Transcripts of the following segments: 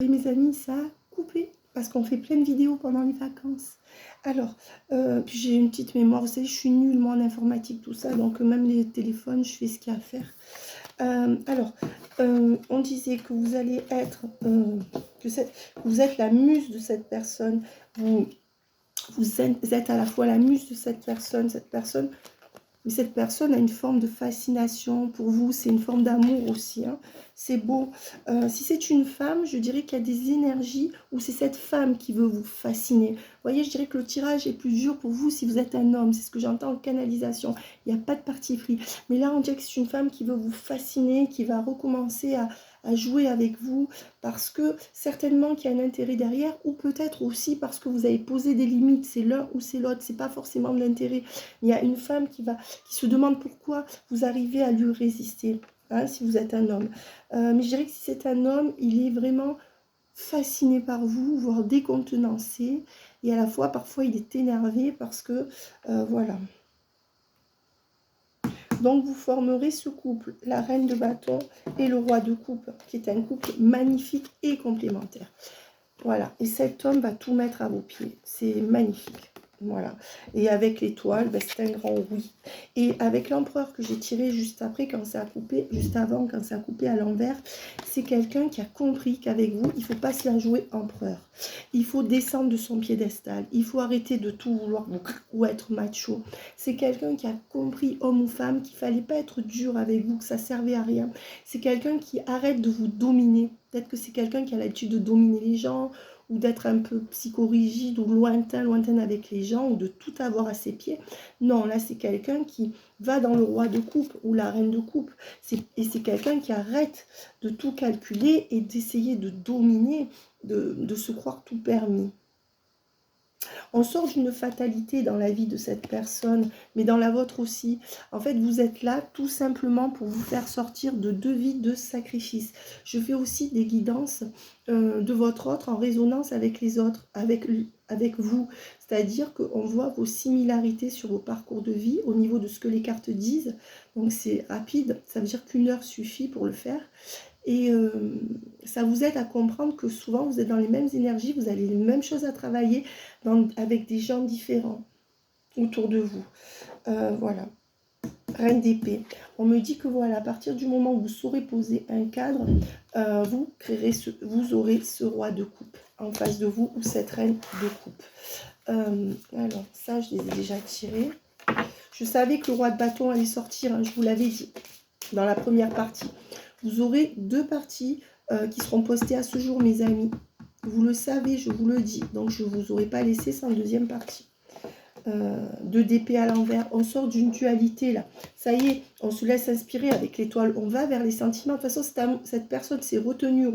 Et mes amis, ça a coupé parce qu'on fait plein de vidéos pendant les vacances. Alors, puis j'ai une petite mémoire, vous savez, je suis nulle moi en informatique, tout ça, donc même les téléphones, je fais ce qu'il y a à faire. Alors, on disait que vous allez être, vous êtes la muse de cette personne, vous êtes à la fois la muse de cette personne, mais cette personne a une forme de fascination pour vous, c'est une forme d'amour aussi, hein. C'est beau. Si c'est une femme, je dirais qu'il y a des énergies où c'est cette femme qui veut vous fasciner. Vous voyez, je dirais que le tirage est plus dur pour vous si vous êtes un homme, c'est ce que j'entends en canalisation. Il n'y a pas de parti pris. Mais là, on dirait que c'est une femme qui veut vous fasciner, qui va recommencer à jouer avec vous, parce que certainement qu'il y a un intérêt derrière, ou peut-être aussi parce que vous avez posé des limites, c'est l'un ou c'est l'autre, c'est pas forcément de l'intérêt. Il y a une femme qui se demande pourquoi vous arrivez à lui résister, hein, si vous êtes un homme. Mais je dirais que si c'est un homme, il est vraiment fasciné par vous, voire décontenancé, et à la fois, parfois, il est énervé parce que, voilà. Donc, vous formerez ce couple, la reine de bâton et le roi de coupe, qui est un couple magnifique et complémentaire. Voilà, et cet homme va tout mettre à vos pieds, c'est magnifique. Voilà, et avec l'étoile, ben, c'est un grand oui. Et avec l'empereur que j'ai tiré juste après, quand ça a coupé, juste avant, quand ça a coupé à l'envers, c'est quelqu'un qui a compris qu'avec vous, il ne faut pas se la jouer empereur. Il faut descendre de son piédestal, il faut arrêter de tout vouloir ou être macho. C'est quelqu'un qui a compris, homme ou femme, qu'il ne fallait pas être dur avec vous, que ça ne servait à rien. C'est quelqu'un qui arrête de vous dominer. Peut-être que c'est quelqu'un qui a l'habitude de dominer les gens, ou d'être un peu psychorigide ou lointaine avec les gens, ou de tout avoir à ses pieds. Non, là, c'est quelqu'un qui va dans le roi de coupe ou la reine de coupe. Et c'est quelqu'un qui arrête de tout calculer et d'essayer de dominer, de se croire tout permis. On sort d'une fatalité dans la vie de cette personne, mais dans la vôtre aussi. En fait, vous êtes là tout simplement pour vous faire sortir de deux vies de sacrifice. Je fais aussi des guidances de votre autre en résonance avec les autres, avec vous. C'est-à-dire qu'on voit vos similarités sur vos parcours de vie au niveau de ce que les cartes disent. Donc c'est rapide, ça veut dire qu'1 heure suffit pour le faire. Et ça vous aide à comprendre que souvent vous êtes dans les mêmes énergies, vous avez les mêmes choses à travailler avec des gens différents autour de vous. Voilà. Reine d'épée. On me dit que voilà, à partir du moment où vous saurez poser un cadre, vous aurez ce roi de coupe en face de vous ou cette reine de coupe. Alors, ça, je les ai déjà tirés. Je savais que le roi de bâton allait sortir, hein, je vous l'avais dit dans la première partie. Vous aurez 2 parties qui seront postées à ce jour, mes amis. Vous le savez, je vous le dis. Donc, je ne vous aurais pas laissé sans deuxième partie. 2 d'épée à l'envers. On sort d'une dualité, là. Ça y est, on se laisse inspirer avec l'étoile. On va vers les sentiments. De toute façon, cette personne s'est retenue,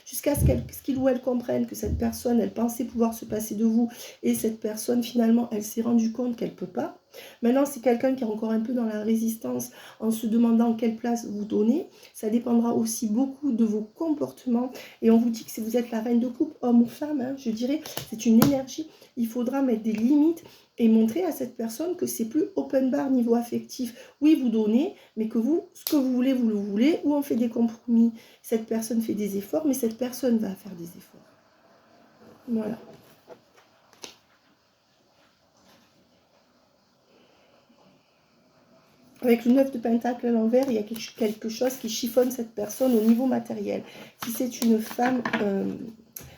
jusqu'à ce qu'il ou elle comprenne que cette personne, elle pensait pouvoir se passer de vous. Et cette personne, finalement, elle s'est rendue compte qu'elle ne peut pas. Maintenant, c'est quelqu'un qui est encore un peu dans la résistance en se demandant quelle place vous donnez. Ça dépendra aussi beaucoup de vos comportements. Et on vous dit que si vous êtes la reine de coupe, homme ou femme, hein, je dirais, c'est une énergie. Il faudra mettre des limites et montrer à cette personne que c'est plus open bar niveau affectif. Oui, vous donnez, mais que vous, ce que vous voulez, vous le voulez, ou on fait des compromis. Cette personne fait des efforts, mais cette personne va faire des efforts. Voilà. Avec le 9 de pentacle à l'envers, il y a quelque chose qui chiffonne cette personne au niveau matériel. Si c'est une femme,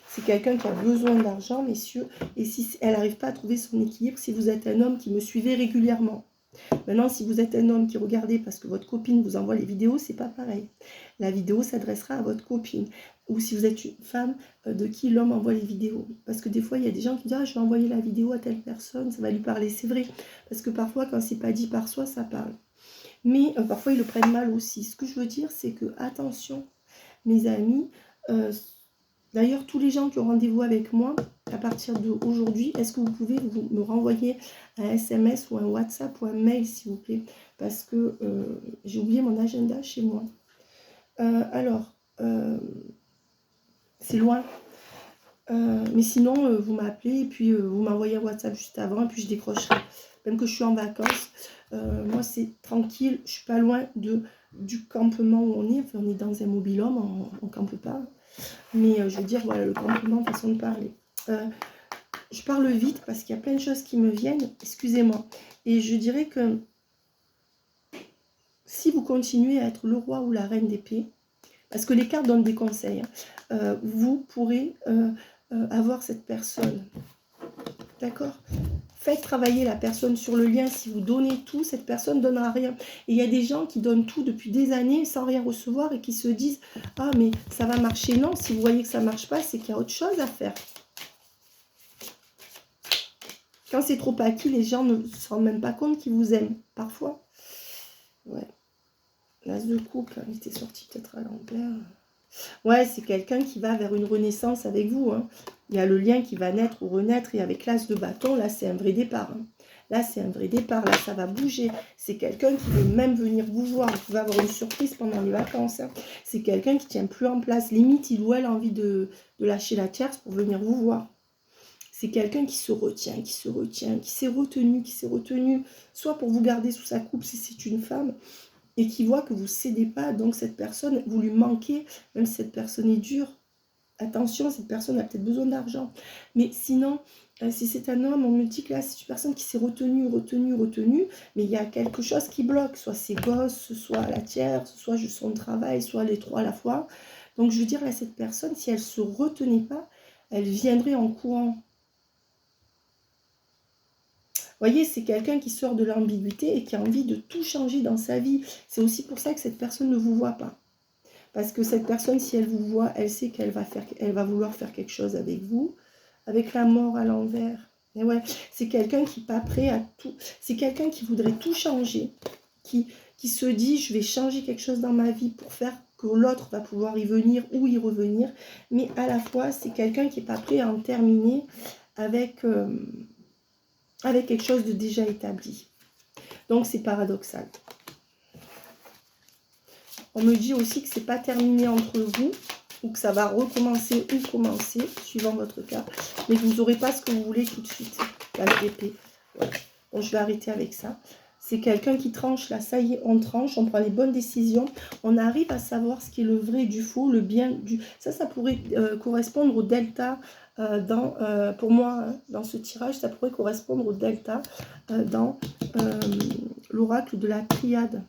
c'est quelqu'un qui a besoin d'argent, messieurs. Et si elle n'arrive pas à trouver son équilibre, si vous êtes un homme qui me suivez régulièrement. Maintenant, si vous êtes un homme qui regardez parce que votre copine vous envoie les vidéos, c'est pas pareil. La vidéo s'adressera à votre copine. Ou si vous êtes une femme de qui l'homme envoie les vidéos. Parce que des fois, il y a des gens qui disent « Ah, je vais envoyer la vidéo à telle personne, ça va lui parler. » C'est vrai. Parce que parfois, quand c'est pas dit par soi, ça parle. Mais parfois, ils le prennent mal aussi. Ce que je veux dire, c'est que, attention, mes amis, d'ailleurs, tous les gens qui ont rendez-vous avec moi, à partir d'aujourd'hui, est-ce que vous pouvez me renvoyer un SMS ou un WhatsApp ou un mail, s'il vous plaît? Parce que j'ai oublié mon agenda chez moi. Alors, c'est loin. Mais sinon, vous m'appelez et puis vous m'envoyez un WhatsApp juste avant et puis je décrocherai. Même que je suis en vacances, moi c'est tranquille, je suis pas loin du campement où on est. Enfin, on est dans un mobil-home, on campe pas. Mais je veux dire, voilà, le compliment, façon de parler. Je parle vite parce qu'il y a plein de choses qui me viennent, excusez-moi. Et je dirais que si vous continuez à être le roi ou la reine d'épée, parce que les cartes donnent des conseils, hein, vous pourrez avoir cette personne. D'accord? Faites travailler la personne sur le lien. Si vous donnez tout, cette personne ne donnera rien. Et il y a des gens qui donnent tout depuis des années sans rien recevoir et qui se disent « Ah, mais ça va marcher. » Non, si vous voyez que ça ne marche pas, c'est qu'il y a autre chose à faire. Quand c'est trop acquis, les gens ne se rendent même pas compte qu'ils vous aiment. Parfois. Ouais. L'as de coupe, il était sorti peut-être à l'envers. Ouais, c'est quelqu'un qui va vers une renaissance avec vous. Hein. Il y a le lien qui va naître ou renaître. Et avec l'as de bâton, là, c'est un vrai départ. Hein. Là, c'est un vrai départ. Là, ça va bouger. C'est quelqu'un qui veut même venir vous voir. Vous pouvez avoir une surprise pendant les vacances. Hein. C'est quelqu'un qui ne tient plus en place. Limite, il ou elle a envie de lâcher la tierce pour venir vous voir. C'est quelqu'un qui se retient, qui s'est retenu, soit pour vous garder sous sa coupe si c'est une femme, et qui voit que vous ne cédez pas, donc cette personne, vous lui manquez, même si cette personne est dure. Attention, cette personne a peut-être besoin d'argent. Mais sinon, si c'est un homme, on me dit que là, c'est une personne qui s'est retenue, mais il y a quelque chose qui bloque, soit ses gosses, soit la tierce, soit son travail, soit les trois à la fois. Donc je veux dire, là, cette personne, si elle ne se retenait pas, elle viendrait en courant. Vous voyez, c'est quelqu'un qui sort de l'ambiguïté et qui a envie de tout changer dans sa vie. C'est aussi pour ça que cette personne ne vous voit pas. Parce que cette personne, si elle vous voit, elle sait qu'elle va vouloir faire quelque chose avec vous, avec la mort à l'envers. Et ouais, c'est quelqu'un qui n'est pas prêt à tout. C'est quelqu'un qui voudrait tout changer, qui se dit, je vais changer quelque chose dans ma vie pour faire que l'autre va pouvoir y venir ou y revenir. Mais à la fois, c'est quelqu'un qui n'est pas prêt à en terminer avec quelque chose de déjà établi. Donc, c'est paradoxal. On me dit aussi que ce n'est pas terminé entre vous, ou que ça va recommencer ou commencer, suivant votre cas, mais que vous n'aurez pas ce que vous voulez tout de suite. La l'épée. Voilà. Bon, je vais arrêter avec ça. C'est quelqu'un qui tranche, là, ça y est, on tranche, on prend les bonnes décisions, on arrive à savoir ce qui est le vrai du faux, le bien du... Ça pourrait correspondre au delta, pour moi, hein, dans ce tirage, ça pourrait correspondre au delta dans l'oracle de la triade.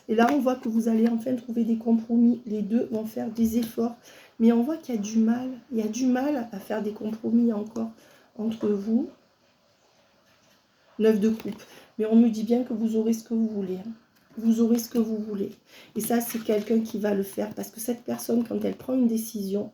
Et là, on voit que vous allez enfin trouver des compromis. Les deux vont faire des efforts. Mais on voit qu'il y a du mal. Il y a du mal à faire des compromis encore entre vous. 9 de coupe. Mais on me dit bien que vous aurez ce que vous voulez. Hein. Vous aurez ce que vous voulez. Et ça, c'est quelqu'un qui va le faire. Parce que cette personne, quand elle prend une décision,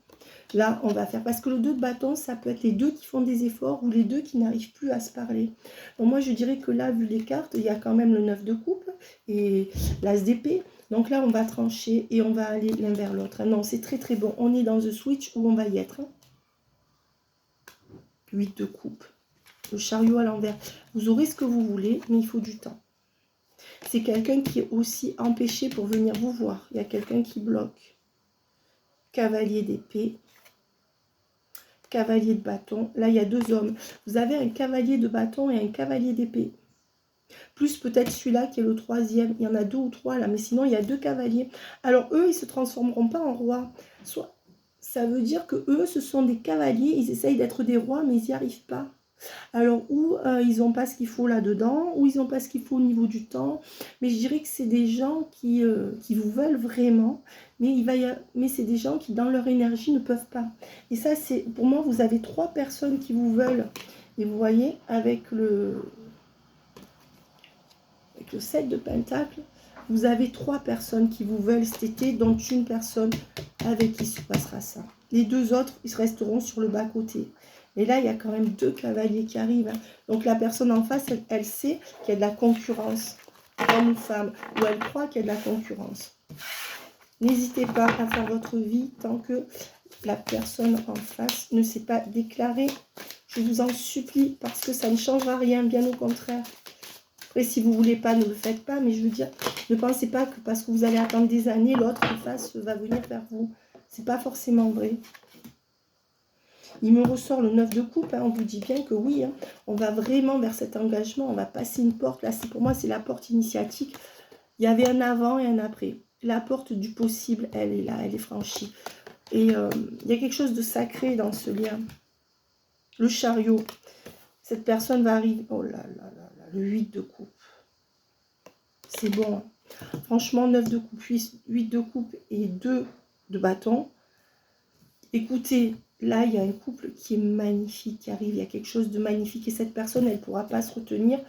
là, on va faire... Parce que le 2 de bâton, ça peut être les deux qui font des efforts ou les deux qui n'arrivent plus à se parler. Donc moi, je dirais que là, vu les cartes, il y a quand même le 9 de coupe et l'as d'épée. Donc là, on va trancher et on va aller l'un vers l'autre. Non, c'est très très bon. On est dans The Switch où on va y être. 8 de coupe. Le chariot à l'envers. Vous aurez ce que vous voulez, mais il faut du temps. C'est quelqu'un qui est aussi empêché pour venir vous voir. Il y a quelqu'un qui bloque. Cavalier d'épée. Cavalier de bâton. Là, il y a deux hommes. Vous avez un cavalier de bâton et un cavalier d'épée. Plus peut-être celui-là qui est le troisième. Il y en a 2 ou 3 là, mais sinon, il y a 2 cavaliers. Alors, eux, ils ne se transformeront pas en rois. Soit, ça veut dire que eux, ce sont des cavaliers. Ils essayent d'être des rois, mais ils n'y arrivent pas. Alors, ou ils n'ont pas ce qu'il faut là-dedans, ou ils n'ont pas ce qu'il faut au niveau du temps. Mais je dirais que c'est des gens qui vous veulent vraiment, mais c'est des gens qui, dans leur énergie, ne peuvent pas. Et ça, c'est pour moi, vous avez 3 personnes qui vous veulent. Et vous voyez, avec le 7 de pentacle, vous avez 3 personnes qui vous veulent cet été, dont une personne avec qui se passera ça. Les 2 autres, ils resteront sur le bas-côté. Et là, il y a quand même 2 cavaliers qui arrivent. Hein. Donc, la personne en face, elle sait qu'il y a de la concurrence, homme ou femme, ou elle croit qu'il y a de la concurrence. N'hésitez pas à faire votre vie tant que la personne en face ne s'est pas déclarée. Je vous en supplie, parce que ça ne changera rien, bien au contraire. Après, si vous ne voulez pas, ne le faites pas. Mais je veux dire, ne pensez pas que parce que vous allez attendre des années, l'autre en face va venir vers vous. Ce n'est pas forcément vrai. Il me ressort le 9 de coupe, hein, on vous dit bien que oui, hein, on va vraiment vers cet engagement, on va passer une porte. Là, pour moi, c'est la porte initiatique. Il y avait un avant et un après. La porte du possible, elle est là, elle est franchie. Et il y a quelque chose de sacré dans ce lien. Le chariot. Cette personne va arriver. Oh là là là là, le 8 de coupe. C'est bon. Hein. Franchement, 9 de coupe, 8 de coupe et 2 de bâton. Écoutez, là, il y a un couple qui est magnifique, qui arrive. Il y a quelque chose de magnifique. Et cette personne, elle ne pourra pas se retenir.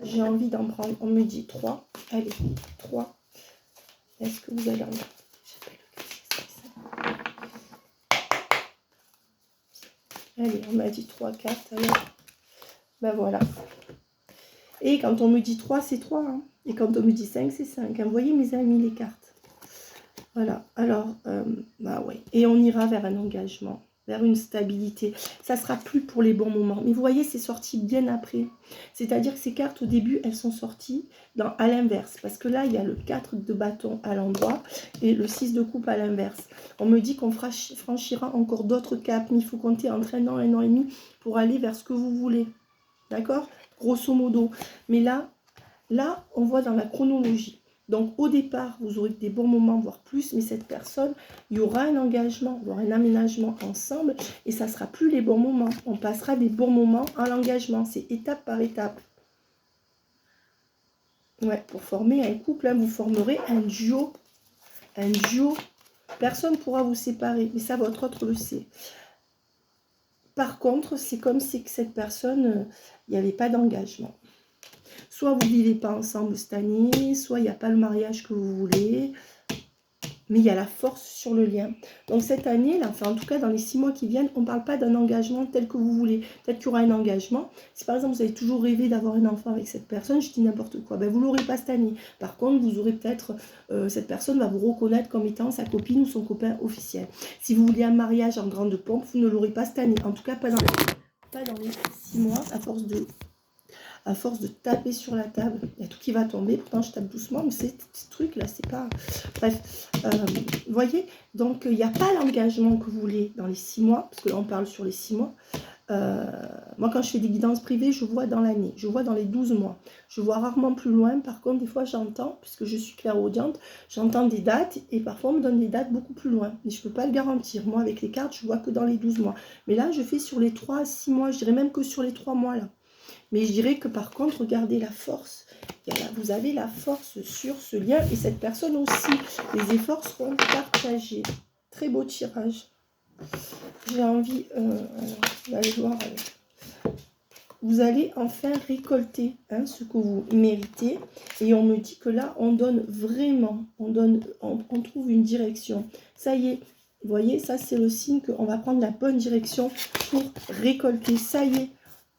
J'ai envie d'en prendre. On me dit 3. Allez, 3. Est-ce que vous allez en... Allez, on m'a dit 3, 4. Alors, ben voilà. Et quand on me dit 3, c'est 3. Hein. Et quand on me dit 5, c'est 5. Hein. Vous voyez, mes amis, les cartes. Voilà. Alors, bah ouais. Et on ira vers un engagement, vers une stabilité. Ça sera plus pour les bons moments. Mais vous voyez, c'est sorti bien après. C'est-à-dire que ces cartes, au début, elles sont sorties à l'inverse. Parce que là, il y a le 4 de bâton à l'endroit et le 6 de coupe à l'inverse. On me dit qu'on franchira encore d'autres caps. Mais il faut compter entre 1 an et 1 an et demi pour aller vers ce que vous voulez. D'accord? Grosso modo. Mais là, on voit dans la chronologie. Donc, au départ, vous aurez des bons moments, voire plus, mais cette personne, il y aura un engagement, voire un aménagement ensemble, et ça ne sera plus les bons moments. On passera des bons moments à l'engagement. C'est étape par étape. Ouais, pour former un couple, hein, vous formerez un duo. Un duo. Personne ne pourra vous séparer, mais ça, votre autre le sait. Par contre, c'est comme si que cette personne, il n'y avait pas d'engagement. Soit vous ne vivez pas ensemble cette année, soit il n'y a pas le mariage que vous voulez, mais il y a la force sur le lien. Donc cette année, là, enfin en tout cas dans les 6 mois qui viennent, on ne parle pas d'un engagement tel que vous voulez. Peut-être qu'il y aura un engagement. Si par exemple vous avez toujours rêvé d'avoir un enfant avec cette personne, je dis n'importe quoi, ben, vous ne l'aurez pas cette année. Par contre, vous aurez peut-être, cette personne va vous reconnaître comme étant sa copine ou son copain officiel. Si vous voulez un mariage en grande pompe, vous ne l'aurez pas cette année. En tout cas, pas dans les 6 mois, à force de taper sur la table, il y a tout qui va tomber. Pourtant, je tape doucement, mais ce truc-là, c'est pas... Bref, vous voyez, donc il n'y a pas l'engagement que vous voulez dans les 6 mois, parce que là, on parle sur les 6 mois. Moi, quand je fais des guidances privées, je vois dans l'année, je vois dans les 12 mois. Je vois rarement plus loin. Par contre, des fois, j'entends, puisque je suis clairaudiente, j'entends des dates, et parfois, on me donne des dates beaucoup plus loin. Mais je ne peux pas le garantir. Moi, avec les cartes, je vois que dans les 12 mois. Mais là, je fais sur les 3 à 6 mois. Je dirais même que sur les 3 mois, là. Mais je dirais que par contre, regardez la force. Vous avez la force sur ce lien. Et cette personne aussi. Les efforts seront partagés. Très beau tirage. J'ai envie d'aller voir. Vous allez enfin récolter ce que vous méritez. Et on me dit que là, on donne vraiment. On trouve une direction. Ça y est. Vous voyez, ça c'est le signe qu'on va prendre la bonne direction pour récolter. Ça y est.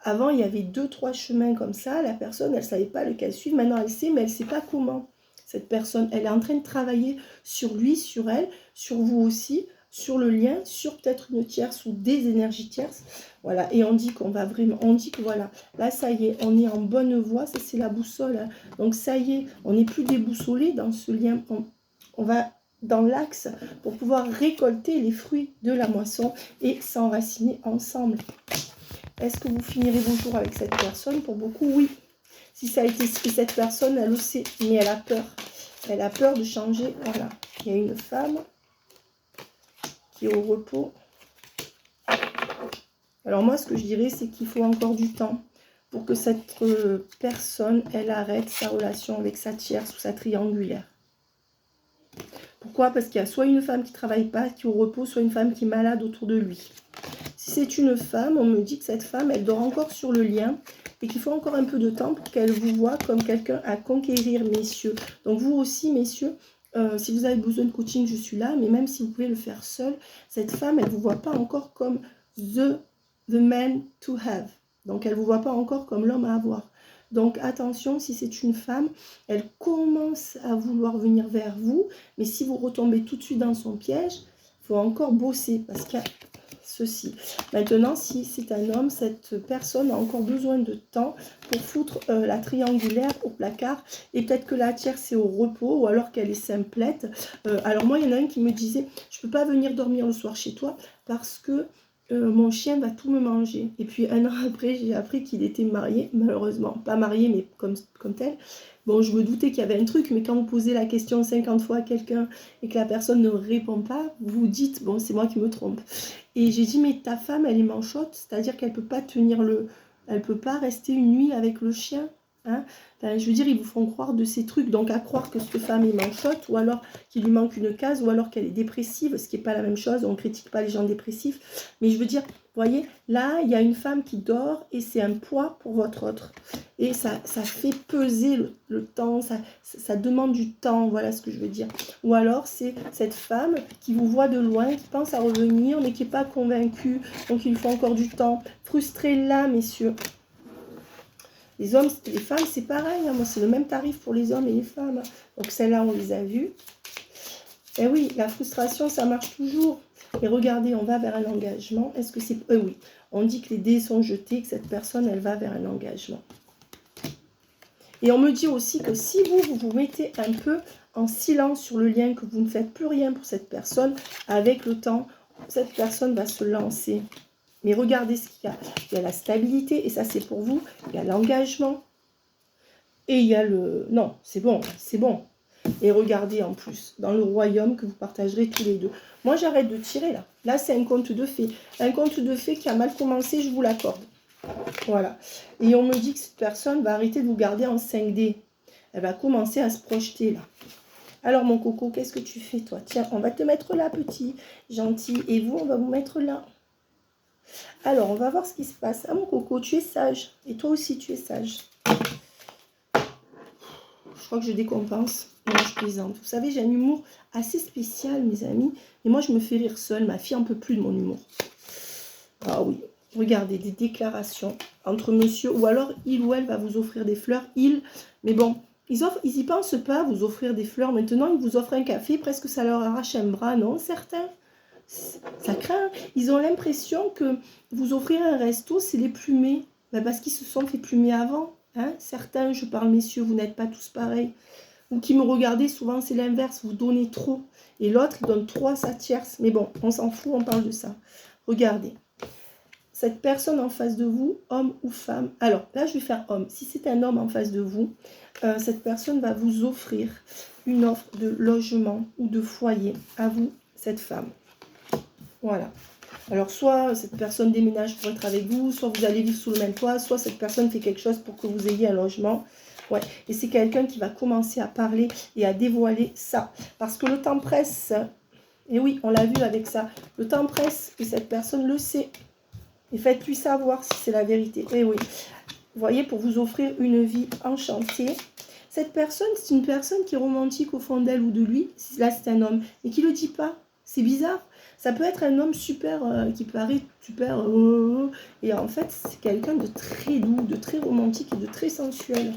Avant, il y avait 2-3 chemins comme ça. La personne, elle ne savait pas lequel suivre. Maintenant, elle sait, mais elle ne sait pas comment. Cette personne, elle est en train de travailler sur lui, sur elle, sur vous aussi, sur le lien, sur peut-être une tierce ou des énergies tierces. Voilà. Et on dit qu'on va vraiment... On dit que voilà, là, ça y est, on est en bonne voie. Ça, c'est la boussole. Hein. Donc, ça y est, on n'est plus déboussolé dans ce lien. On va dans l'axe pour pouvoir récolter les fruits de la moisson et s'enraciner ensemble. Est-ce que vous finirez vos jours avec cette personne? Pour beaucoup, oui. Si ça a été cette personne, elle le sait, mais elle a peur. Elle a peur de changer. Voilà. Il y a une femme qui est au repos. Alors moi, ce que je dirais, c'est qu'il faut encore du temps pour que cette personne, elle arrête sa relation avec sa tierce ou sa triangulaire. Pourquoi? Parce qu'il y a soit une femme qui ne travaille pas, qui est au repos, soit une femme qui est malade autour de lui. Si c'est une femme, on me dit que cette femme, elle dort encore sur le lien et qu'il faut encore un peu de temps pour qu'elle vous voie comme quelqu'un à conquérir, messieurs. Donc vous aussi, messieurs, si vous avez besoin de coaching, je suis là, mais même si vous pouvez le faire seul, cette femme, elle ne vous voit pas encore comme the man to have. Donc elle ne vous voit pas encore comme l'homme à avoir. Donc attention, si c'est une femme, elle commence à vouloir venir vers vous, mais si vous retombez tout de suite dans son piège, il faut encore bosser parce qu'il y a ceci. Maintenant, si c'est un homme, cette personne a encore besoin de temps pour foutre la triangulaire au placard et peut-être que la tierce est au repos ou alors qu'elle est simplette. Alors moi, il y en a un qui me disait, je ne peux pas venir dormir le soir chez toi parce que mon chien va tout me manger. Et puis 1 an après, j'ai appris qu'il était marié, malheureusement. Pas marié, mais comme tel. Bon, je me doutais qu'il y avait un truc, mais quand vous posez la question 50 fois à quelqu'un et que la personne ne répond pas, vous vous dites, bon, c'est moi qui me trompe. Et j'ai dit, mais ta femme, elle est manchotte, c'est-à-dire qu'elle ne peut pas tenir le... Elle ne peut pas rester une nuit avec le chien. Hein, enfin, je veux dire, ils vous font croire de ces trucs, donc à croire que cette femme est manchotte, ou alors qu'il lui manque une case, ou alors qu'elle est dépressive, ce qui n'est pas la même chose, on ne critique pas les gens dépressifs. Mais je veux dire, vous voyez, là, il y a une femme qui dort et c'est un poids pour votre autre. Et ça fait peser le temps, ça demande du temps, voilà ce que je veux dire. Ou alors, c'est cette femme qui vous voit de loin, qui pense à revenir, mais qui n'est pas convaincue, donc il lui faut encore du temps. Frustrée là, messieurs. Les hommes, les femmes, c'est pareil. Hein. Moi, c'est le même tarif pour les hommes et les femmes. Donc, celle-là, on les a vues. Et oui, la frustration, ça marche toujours. Et regardez, on va vers un engagement. Est-ce que c'est... oui, on dit que les dés sont jetés, que cette personne, elle va vers un engagement. Et on me dit aussi que si vous mettez un peu en silence sur le lien, que vous ne faites plus rien pour cette personne, avec le temps, cette personne va se lancer. Mais regardez ce qu'il y a. Il y a la stabilité, et ça c'est pour vous. Il y a l'engagement. Et il y a le... Non, c'est bon, c'est bon. Et regardez en plus, dans le royaume que vous partagerez tous les deux. Moi, j'arrête de tirer là. Là, c'est un conte de fées. Un conte de fées qui a mal commencé, je vous l'accorde. Voilà. Et on me dit que cette personne va arrêter de vous garder en 5D. Elle va commencer à se projeter là. Alors, mon coco, qu'est-ce que tu fais, toi? Tiens, on va te mettre là, petit, gentil. Et vous, on va vous mettre là. Alors, on va voir ce qui se passe. Ah, mon coco, tu es sage. Et toi aussi, tu es sage. Je crois que je décompense. Non, je plaisante. Vous savez, j'ai un humour assez spécial, mes amis. Et moi, je me fais rire seule. Ma fille n'en peut plus de mon humour. Ah oui. Regardez, des déclarations entre monsieur, ou alors il ou elle va vous offrir des fleurs. Mais bon, ils y pensent pas, vous offrir des fleurs. Maintenant, ils vous offrent un café, presque ça leur arrache un bras, non? Certains, ça craint. Ils ont l'impression que vous offrir un resto, c'est les plumer. Ben parce qu'ils se sont fait plumer avant. Hein? Certains, je parle messieurs, vous n'êtes pas tous pareils. Vous qui me regardez, souvent c'est l'inverse, vous donnez trop. Et l'autre, il donne trop à sa tierce. Mais bon, on s'en fout, on parle de ça. Regardez. Cette personne en face de vous, homme ou femme. Alors, là, je vais faire homme. Si c'est un homme en face de vous, cette personne va vous offrir une offre de logement ou de foyer à vous, cette femme. Voilà. Alors, soit cette personne déménage pour être avec vous, soit vous allez vivre sous le même toit, soit cette personne fait quelque chose pour que vous ayez un logement. Ouais. Et c'est quelqu'un qui va commencer à parler et à dévoiler ça. Parce que le temps presse. Et oui, on l'a vu avec ça. Le temps presse et cette personne le sait. Et faites-lui savoir si c'est la vérité. Et oui, vous voyez, pour vous offrir une vie enchantée. Cette personne, c'est une personne qui est romantique au fond d'elle ou de lui. Là, c'est un homme. Et qui ne le dit pas. C'est bizarre. Ça peut être un homme super, qui paraît super... et en fait, c'est quelqu'un de très doux, de très romantique et de très sensuel.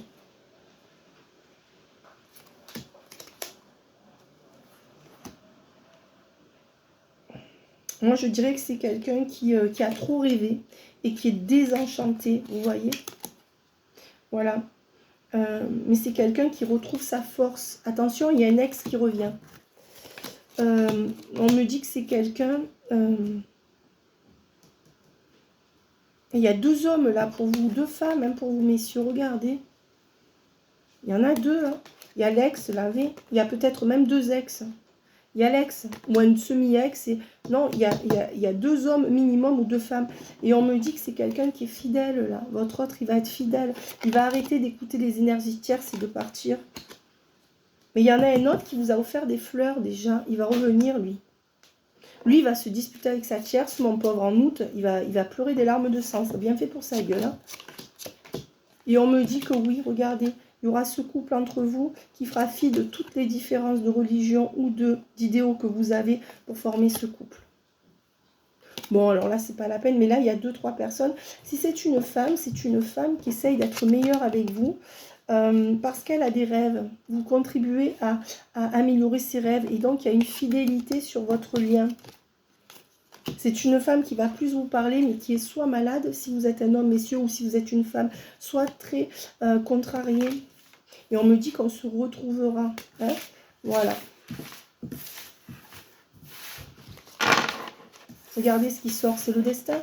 Moi, je dirais que c'est quelqu'un qui a trop rêvé et qui est désenchanté, vous voyez. Voilà. Mais c'est quelqu'un qui retrouve sa force. Attention, il y a un ex qui revient. On me dit que c'est quelqu'un... il y a 2 hommes là pour vous, 2 femmes hein, pour vous, messieurs. Regardez. Il y en a 2. Hein. Il y a l'ex, il y a peut-être même 2 ex. Il y a l'ex ou un semi-ex. Non, il y a 2 hommes minimum ou 2 femmes. Et on me dit que c'est quelqu'un qui est fidèle, là. Votre autre, il va être fidèle. Il va arrêter d'écouter les énergies tierces et de partir. Mais il y en a un autre qui vous a offert des fleurs, déjà. Il va revenir, lui. Lui, il va se disputer avec sa tierce, mon pauvre, en août. Il va pleurer des larmes de sang. C'est bien fait pour sa gueule. Hein. Et on me dit que oui, regardez. Il y aura ce couple entre vous qui fera fi de toutes les différences de religion ou d'idéaux que vous avez pour former ce couple. Bon, alors là, c'est pas la peine, mais là, il y a 2-3 personnes. Si c'est une femme qui essaye d'être meilleure avec vous parce qu'elle a des rêves. Vous contribuez à améliorer ses rêves et donc il y a une fidélité sur votre lien. C'est une femme qui va plus vous parler, mais qui est soit malade, si vous êtes un homme, messieurs, ou si vous êtes une femme, soit très contrariée. Et on me dit qu'on se retrouvera. Hein, voilà. Regardez ce qui sort, c'est le destin.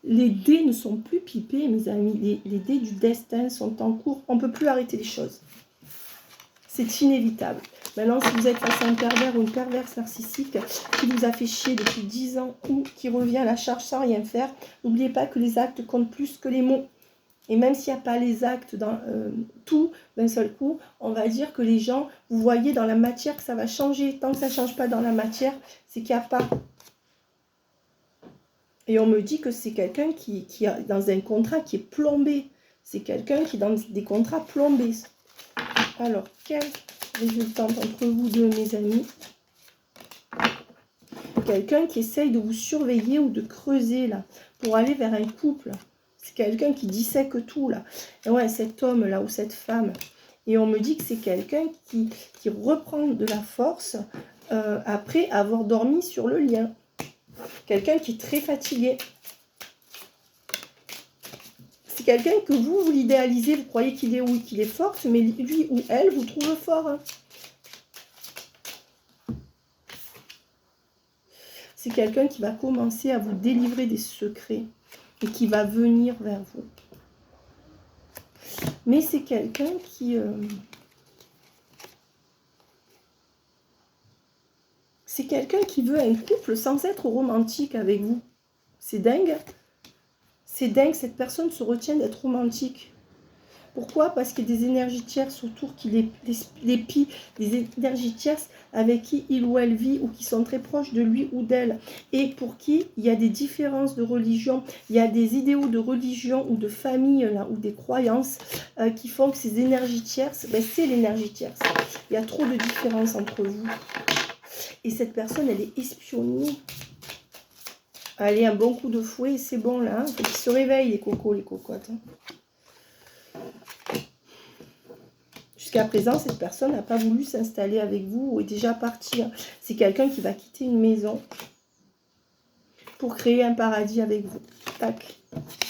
Les dés ne sont plus pipés, mes amis. Les dés du destin sont en cours. On ne peut plus arrêter les choses. C'est inévitable. Maintenant, si vous êtes face à un pervers ou une perverse narcissique qui vous a fait chier depuis 10 ans ou qui revient à la charge sans rien faire, n'oubliez pas que les actes comptent plus que les mots. Et même s'il n'y a pas les actes dans tout d'un seul coup, on va dire que les gens, vous voyez dans la matière que ça va changer. Tant que ça ne change pas dans la matière, c'est qu'il n'y a pas. Et on me dit que c'est quelqu'un qui est dans un contrat qui est plombé. C'est quelqu'un qui est dans des contrats plombés. Alors, quel résultat entre vous deux, mes amis? Quelqu'un qui essaye de vous surveiller ou de creuser, là, pour aller vers un couple. C'est quelqu'un qui dissèque tout, là. Et ouais, cet homme, là, ou cette femme. Et on me dit que c'est quelqu'un qui reprend de la force après avoir dormi sur le lien. Quelqu'un qui est très fatigué. C'est quelqu'un que vous l'idéalisez, vous croyez qu'il est oui, qu'il est fort, mais lui ou elle vous trouve fort. Hein. C'est quelqu'un qui va commencer à vous délivrer des secrets et qui va venir vers vous. Mais c'est quelqu'un qui... c'est quelqu'un qui veut un couple sans être romantique avec vous. C'est dingue. C'est dingue, cette personne se retient d'être romantique. Pourquoi? Parce qu'il y a des énergies tierces autour qui les pillent, des énergies tierces avec qui il ou elle vit ou qui sont très proches de lui ou d'elle. Et pour qui il y a des différences de religion, il y a des idéaux de religion ou de famille là, ou des croyances qui font que ces énergies tierces, ben, c'est l'énergie tierce. Il y a trop de différences entre vous. Et cette personne, elle est espionnée. Allez, un bon coup de fouet, c'est bon là. Hein. Faut qu'ils se réveillent les cocos, les cocottes. Hein. Jusqu'à présent, cette personne n'a pas voulu s'installer avec vous ou est déjà partie. Hein. C'est quelqu'un qui va quitter une maison pour créer un paradis avec vous. Tac.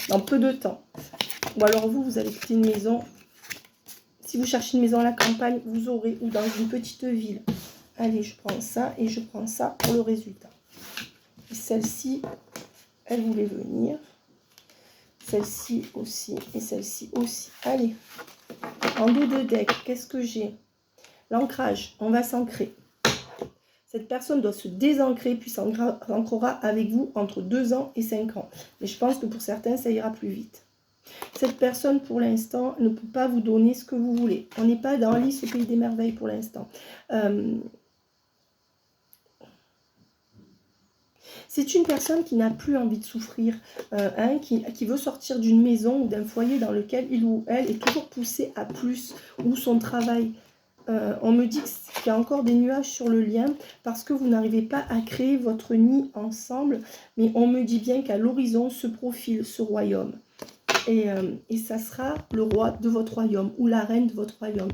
Dans peu de temps. Ou alors vous, vous allez quitter une maison. Si vous cherchez une maison à la campagne, vous aurez, ou dans une petite ville. Allez, je prends ça et je prends ça pour le résultat. Celle-ci, elle voulait venir. Celle-ci aussi et celle-ci aussi. Allez, en dos de deck, qu'est-ce que j'ai? L'ancrage, on va s'ancrer. Cette personne doit se désancrer puis s'ancrera avec vous entre 2 ans et 5 ans. Mais je pense que pour certains, ça ira plus vite. Cette personne, pour l'instant, ne peut pas vous donner ce que vous voulez. On n'est pas dans Alice au pays des merveilles pour l'instant. C'est une personne qui n'a plus envie de souffrir, qui veut sortir d'une maison ou d'un foyer dans lequel il ou elle est toujours poussé à plus, ou son travail. On me dit qu'il y a encore des nuages sur le lien parce que vous n'arrivez pas à créer votre nid ensemble, mais on me dit bien qu'à l'horizon se profile ce royaume. Et ça sera le roi de votre royaume ou la reine de votre royaume.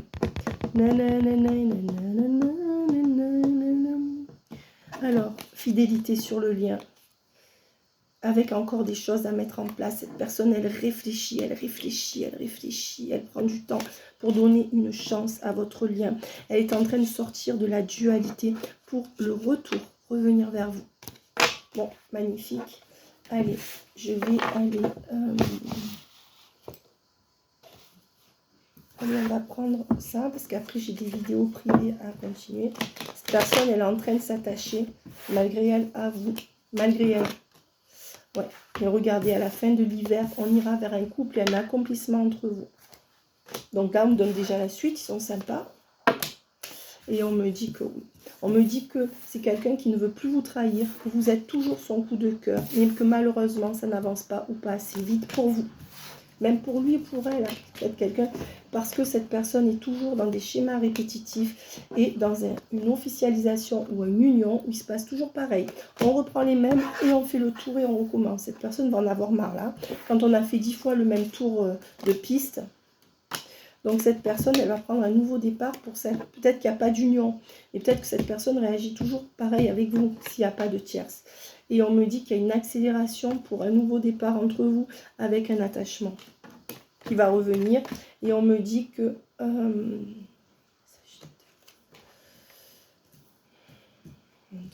Alors, fidélité sur le lien. Avec encore des choses à mettre en place. Cette personne, elle réfléchit, elle réfléchit, elle réfléchit. Elle prend du temps pour donner une chance à votre lien. Elle est en train de sortir de la dualité pour le retour, revenir vers vous. Bon, magnifique. Allez, je vais aller... Allez, on va prendre ça, parce qu'après, j'ai des vidéos privées à continuer. Cette personne, elle est en train de s'attacher, malgré elle, à vous. Malgré elle. Ouais, mais regardez, à la fin de l'hiver, on ira vers un couple et un accomplissement entre vous. Donc là, on me donne déjà la suite, ils sont sympas. Et on me dit que oui. On me dit que c'est quelqu'un qui ne veut plus vous trahir, que vous êtes toujours son coup de cœur, mais que malheureusement, ça n'avance pas ou pas assez vite pour vous. Même pour lui et pour elle, hein, peut-être quelqu'un, parce que cette personne est toujours dans des schémas répétitifs et dans une officialisation ou une union où il se passe toujours pareil. On reprend les mêmes et on fait le tour et on recommence. Cette personne va en avoir marre là. Quand on a fait 10 fois le même tour de piste, donc cette personne, elle va prendre un nouveau départ pour ça. Peut-être qu'il n'y a pas d'union et peut-être que cette personne réagit toujours pareil avec vous s'il n'y a pas de tierce. Et on me dit qu'il y a une accélération pour un nouveau départ entre vous avec un attachement qui va revenir. Et on me dit que... mon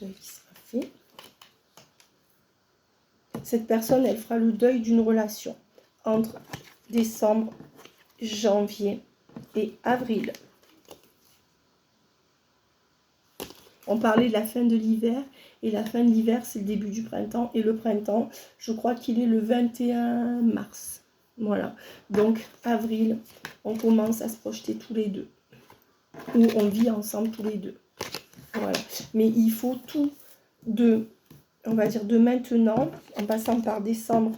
deuil qui sera fait. Cette personne, elle fera le deuil d'une relation entre décembre, janvier et avril. On parlait de la fin de l'hiver, et la fin de l'hiver, c'est le début du printemps. Et le printemps, je crois qu'il est le 21 mars. Voilà. Donc, avril, on commence à se projeter tous les deux. Ou on vit ensemble tous les deux. Voilà. Mais il faut tout de, on va dire, de maintenant, en passant par décembre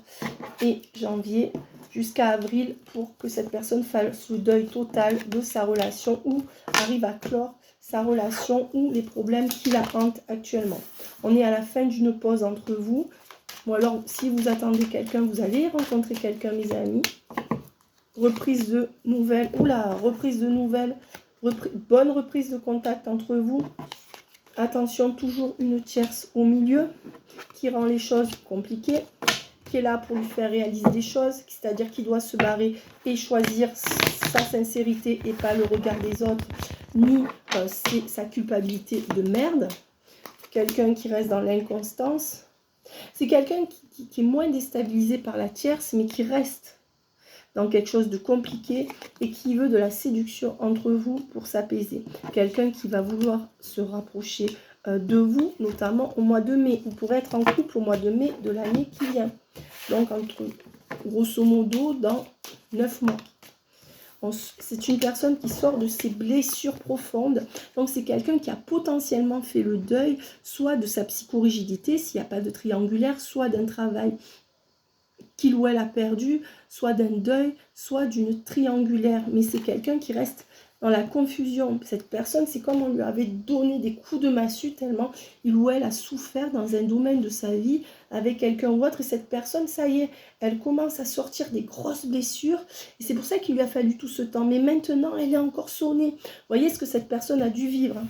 et janvier, jusqu'à avril, pour que cette personne fasse le deuil total de sa relation ou arrive à clore sa relation ou les problèmes qui la hantent actuellement. On est à la fin d'une pause entre vous. Ou alors, si vous attendez quelqu'un, vous allez rencontrer quelqu'un, mes amis. Reprise de nouvelles. Oula, reprise de nouvelles. Bonne reprise de contact entre vous. Attention, toujours une tierce au milieu qui rend les choses compliquées, qui est là pour lui faire réaliser des choses, c'est-à-dire qu'il doit se barrer et choisir sa sincérité et pas le regard des autres, ni sa culpabilité de merde. Quelqu'un qui reste dans l'inconstance. C'est quelqu'un qui est moins déstabilisé par la tierce, mais qui reste dans quelque chose de compliqué et qui veut de la séduction entre vous pour s'apaiser. Quelqu'un qui va vouloir se rapprocher de vous, notamment au mois de mai, ou pour être en couple au mois de mai de l'année qui vient. Donc, grosso modo, dans 9 mois. C'est une personne qui sort de ses blessures profondes. Donc, c'est quelqu'un qui a potentiellement fait le deuil, soit de sa psychorigidité, s'il n'y a pas de triangulaire, soit d'un travail qu'il ou elle a perdu, soit d'un deuil, soit d'une triangulaire. Mais c'est quelqu'un qui reste dans la confusion. Cette personne, c'est comme on lui avait donné des coups de massue tellement il ou elle a souffert dans un domaine de sa vie avec quelqu'un ou autre. Et cette personne, ça y est, elle commence à sortir des grosses blessures. Et c'est pour ça qu'il lui a fallu tout ce temps. Mais maintenant, elle est encore sonnée. Vous voyez ce que cette personne a dû vivre.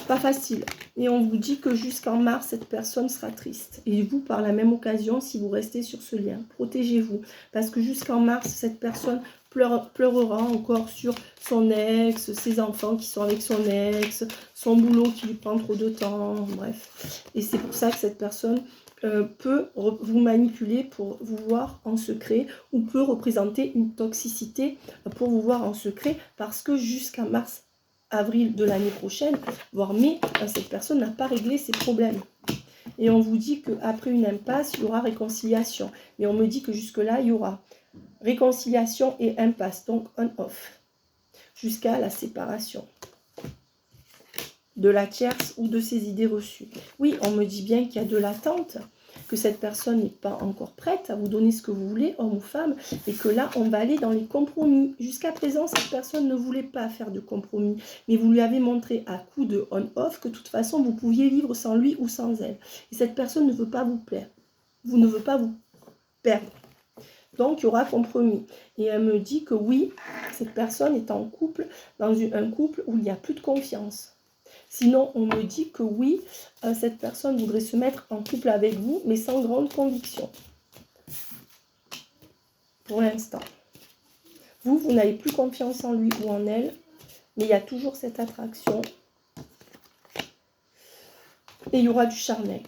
Pas facile. Et on vous dit que jusqu'en mars, cette personne sera triste. Et vous, par la même occasion, si vous restez sur ce lien, protégez-vous. Parce que jusqu'en mars, cette personne pleurera encore sur son ex, ses enfants qui sont avec son ex, son boulot qui lui prend trop de temps, bref. Et c'est pour ça que cette personne peut vous manipuler pour vous voir en secret ou peut représenter une toxicité pour vous voir en secret parce que jusqu'à mars, avril de l'année prochaine, voire mai, cette personne n'a pas réglé ses problèmes. Et on vous dit qu'après une impasse, il y aura réconciliation. Mais on me dit que jusque-là, il y aura réconciliation et impasse, donc on-off, jusqu'à la séparation de la tierce ou de ses idées reçues. Oui, on me dit bien qu'il y a de l'attente, que cette personne n'est pas encore prête à vous donner ce que vous voulez, homme ou femme, et que là, on va aller dans les compromis. Jusqu'à présent, cette personne ne voulait pas faire de compromis, mais vous lui avez montré à coup de on-off que de toute façon, vous pouviez vivre sans lui ou sans elle. Et cette personne ne veut pas vous plaire. Vous ne veut pas vous perdre. Donc, il y aura compromis. Et elle me dit que oui, cette personne est en couple, dans un couple où il n'y a plus de confiance. Sinon, on me dit que oui, cette personne voudrait se mettre en couple avec vous, mais sans grande conviction. Pour l'instant. Vous n'avez plus confiance en lui ou en elle, mais il y a toujours cette attraction. Et il y aura du charnel.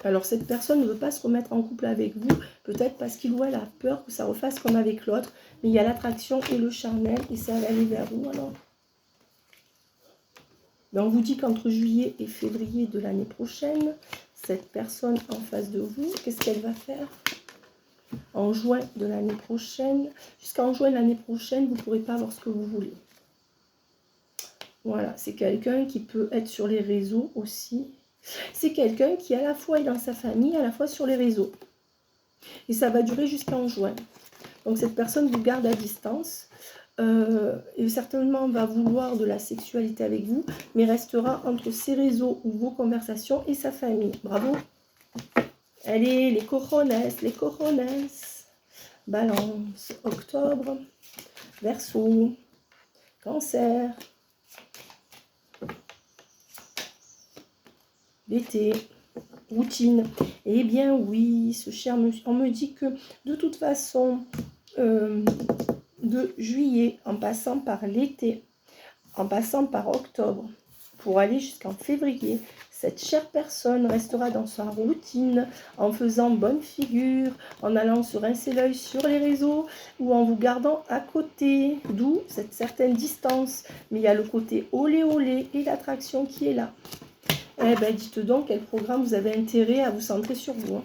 Alors, cette personne ne veut pas se remettre en couple avec vous, peut-être parce qu'il ou elle a peur que ça refasse comme avec l'autre, mais il y a l'attraction et le charnel, et ça va aller vers où alors? Mais on vous dit qu'entre juillet et février de l'année prochaine, cette personne en face de vous, qu'est-ce qu'elle va faire? En juin de l'année prochaine, jusqu'en juin de l'année prochaine, vous ne pourrez pas avoir ce que vous voulez. Voilà, c'est quelqu'un qui peut être sur les réseaux aussi. C'est quelqu'un qui à la fois est dans sa famille, à la fois sur les réseaux. Et ça va durer jusqu'en juin. Donc cette personne vous garde à distance. Et certainement va vouloir de la sexualité avec vous, mais restera entre ses réseaux ou vos conversations et sa famille. Bravo. Allez, les cojones. Balance, octobre, Verseau, Cancer, l'été, routine. Eh bien oui, ce cher monsieur, on me dit que de toute façon, de juillet, en passant par l'été, en passant par octobre, pour aller jusqu'en février. Cette chère personne restera dans sa routine, en faisant bonne figure, en allant se rincer l'œil sur les réseaux ou en vous gardant à côté, d'où cette certaine distance. Mais il y a le côté olé olé et l'attraction qui est là. Eh bien, dites donc quel programme vous avez intérêt à vous centrer sur vous. Hein.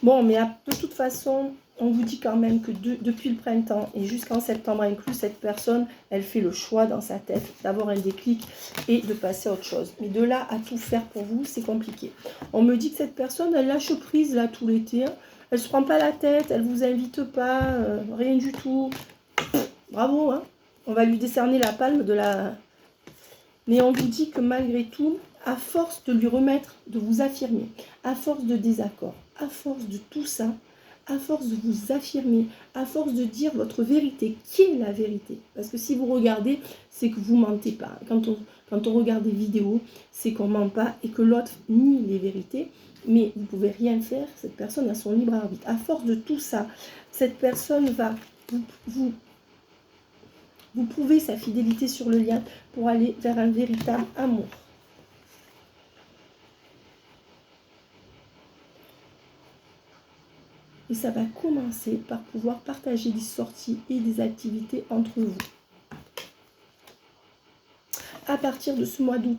Bon, mais de toute façon, on vous dit quand même que depuis le printemps et jusqu'en septembre inclus, cette personne, elle fait le choix dans sa tête d'avoir un déclic et de passer à autre chose. Mais de là à tout faire pour vous, c'est compliqué. On me dit que cette personne, elle lâche prise là tout l'été. Hein. Elle se prend pas la tête, elle vous invite pas, rien du tout. Bravo, hein. On va lui décerner la palme de la... Mais on vous dit que malgré tout, à force de lui remettre, de vous affirmer, à force de désaccord, à force de tout ça, à force de vous affirmer, à force de dire votre vérité, qui est la vérité? Parce que si vous regardez, c'est que vous ne mentez pas. Quand on regarde des vidéos, c'est qu'on ne ment pas et que l'autre nie les vérités. Mais vous ne pouvez rien faire, cette personne a son libre arbitre. À force de tout ça, cette personne va vous prouver sa fidélité sur le lien pour aller vers un véritable amour. Et ça va commencer par pouvoir partager des sorties et des activités entre vous. À partir de ce mois d'août,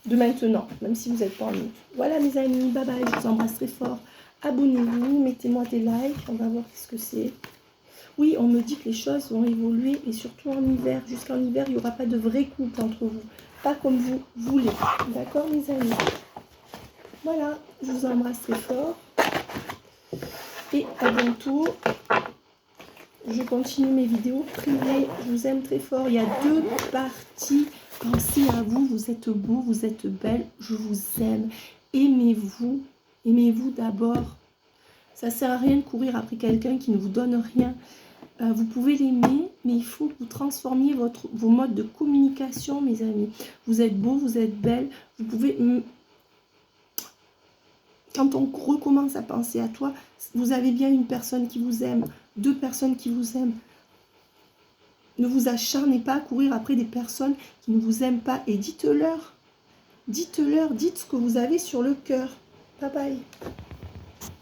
de maintenant, même si vous n'êtes pas en août. Voilà mes amis, bye bye, je vous embrasse très fort. Abonnez-vous, mettez-moi des likes, on va voir ce que c'est. Oui, on me dit que les choses vont évoluer, et surtout en hiver. Jusqu'en hiver, il n'y aura pas de vrai couple entre vous. Pas comme vous voulez. D'accord, mes amis? Voilà, je vous embrasse très fort. Et à bientôt. Je continue mes vidéos privées. Je vous aime très fort. Il y a 2 parties. Pensez à vous. Vous êtes beau, vous êtes belle. Je vous aime. Aimez-vous. Aimez-vous d'abord. Ça ne sert à rien de courir après quelqu'un qui ne vous donne rien. Vous pouvez l'aimer, mais il faut que vous transformiez vos modes de communication, mes amis. Vous êtes beau, vous êtes belle. Vous pouvez... Quand on recommence à penser à toi, vous avez bien une personne qui vous aime, 2 personnes qui vous aiment. Ne vous acharnez pas à courir après des personnes qui ne vous aiment pas. Et dites-leur, dites ce que vous avez sur le cœur. Bye bye.